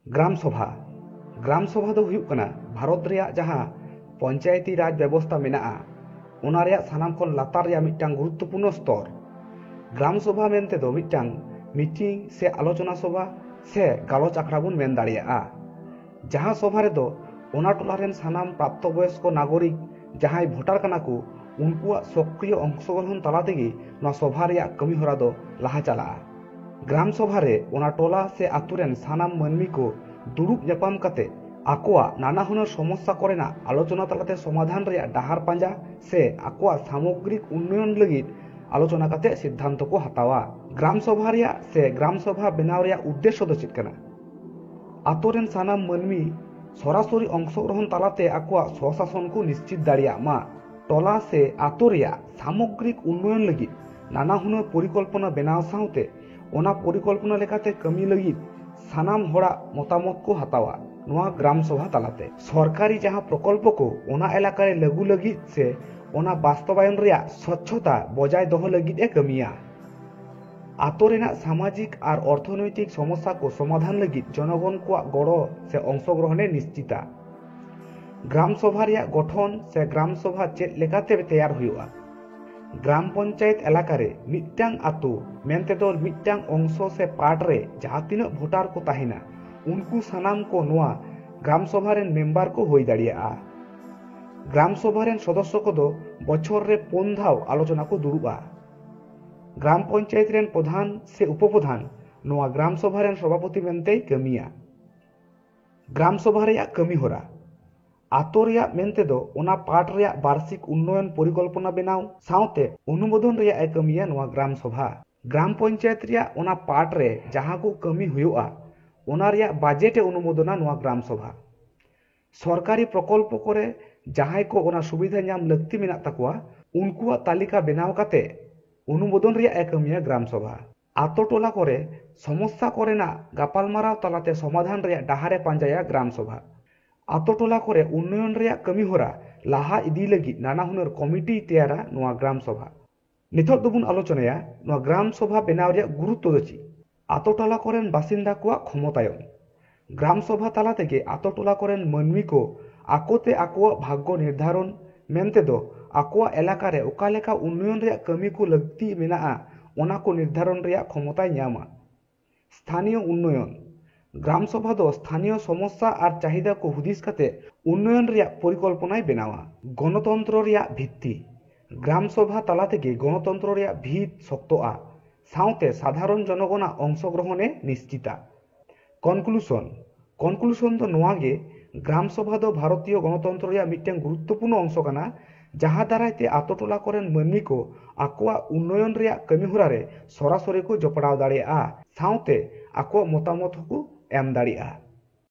ग्राम सभा दो हुयुग कना भारत रेया जहां पंचायती राज व्यवस्था मेनाआ ओना रेया सानाम खन लातार रेया मिट्टांग गुरुत्वपूर्ण स्तर। ग्राम सभा मेनते दो मिट्टांग मीटिंग से आलोचना सभा से गालोच आखड़ा बुन मेन दाड़ेयाआ। जहां सभा रेदो ओना टोला रेन सानाम प्राप्तबयस्क नागरिक जहां भोटार कना को उनकुआ सक्रिय अंशग्रहण तला तेगे नोआ सभा रेया कमी होरा दो लाहा चलाआ। ग्राम सभा रे ओना टोला से आतु रेन सानाम मानमी को दुरुब जापाम काते आकोआ नाना हुनर समस्या करेना आलोचना तलाते समाधान रेया डाहार पांजा से आकोआ सामग्रिक उन्नयन लगित आलोचना काते सिद्धांत को हतावा। ग्राम सभा रेया से ग्राम सभा बनाव रेया उद्देश्य दो चेद कना आतो रेन सानाम मानमी सरासरि अंशग्रहण तलाते आकोआ स्वशासन को निश्चित दाड़िया मा टोला से आतो रेया सामग्रिक उन्नयन लगित नाना हुनर परिकल्पना बनाव साउते ओना परिकल्पना लेकाते कमी लगित सानाम होड़ा मतामत को हतावा। नोआ ग्राम सभा तलाते सरकारी जहां प्रकल्प को ओना एलाका रे लागू लगित से ओना बास्तवायन रेया स्वच्छता बजाय दोह लगित ए कमिया। आतो रेना सामाजिक और अर्थनैतिक समस्या को समाधान लगित जनगण को गड़ो से अंशग्रहणे निश्चिता। ग्राम सभा रेया गठन से ग्राम सभा चेद लेकाते तैयार हुआ। ग्राम पंचायत एलाका रे मिट्टांग आतो मेनते दो मिट्टांग अंश से पार्ट रे जहां तीना भोटार को ताहिना उनको सानाम को नोआ ग्राम सभा रेन मेम्बर को होई दाड़ियाआ। ग्राम सभा रेन सदस्य को दो बछर रे 4 धाव आलोचना को दुरुबा। ग्राम पंचायत रेन प्रधान से उपप्रधान नोआ ग्राम सभा रेन सभापति मेनते कमिया। ग्राम सभा रेया कमी होरा आतो रेया मेनते दो ओना पार्ट रेया वार्षिक उन्नयन परिकल्पना बनाव साउते अनुमोदन रेया ए कमिया नोआ ग्राम सभा। ग्राम पंचायत रेया ओना पार्ट रे जहां को कमी हुआ ओना रेया बजेट अनुमोदना नोआ ग्राम सभा। सरकारी प्रकल्प करे जहां को ओना सुविधा नाम लगती मेना तकवा उनकुआ तालिका बनाव काते अनुमोदन रेया ए कमिया ग्राम सभा। आतो टोला करे समस्या करेना गापालमाराव तलाते समाधान रेया डाहारे पांजाया ग्राम सभा। आतो टोला करे उन्नयन रेया कमी होरा लाहा इदी लगी नाना हुनर कमिटी तैयारा नोआ ग्राम सभा। निथक दोबुन आलोचनाया नोआ ग्राम सभा बनाव रेया गुरुत्व दो चेद। आतो टोला करेन बासिंदा को क्षमतायन ग्राम सभा तला तेगे आतो टोला करेन मानवी को आकोते आकोआ भाग्य निर्धारण मेनते दो आकोआ एलाका रे ओका लेका उन्नयन रेया कमी को लगती मेनाआ ओना को निर्धारण रेया क्षमताय न्यामा। स्थानीय उन्नयन ग्राम सभा दो स्थानीय समस्या और चाहिदा को हुदिस काते उन्नयन रेया परिकल्पनाय बनावा। गणतंत्र रेया भित्ति ग्राम सभा तला तेगे गणतंत्र रेया भित शक्तोआ साउते साधारण जनगणा अंशग्रहणे निश्चिता। कनक्लूशन दो नोआगे ग्राम सभा दो भारतीय गणतंत्र रेया मिट्टांग गुरुत्वपूर्ण अंश कना जहां दारायते आतो टोला करेन मानवी को आकोआ उन्नयन रेया कमी होरा रे सरासरि को जपड़ाव दाड़ेयाआ साउते आकोआ मतामत को एम दाड़ेयाआ।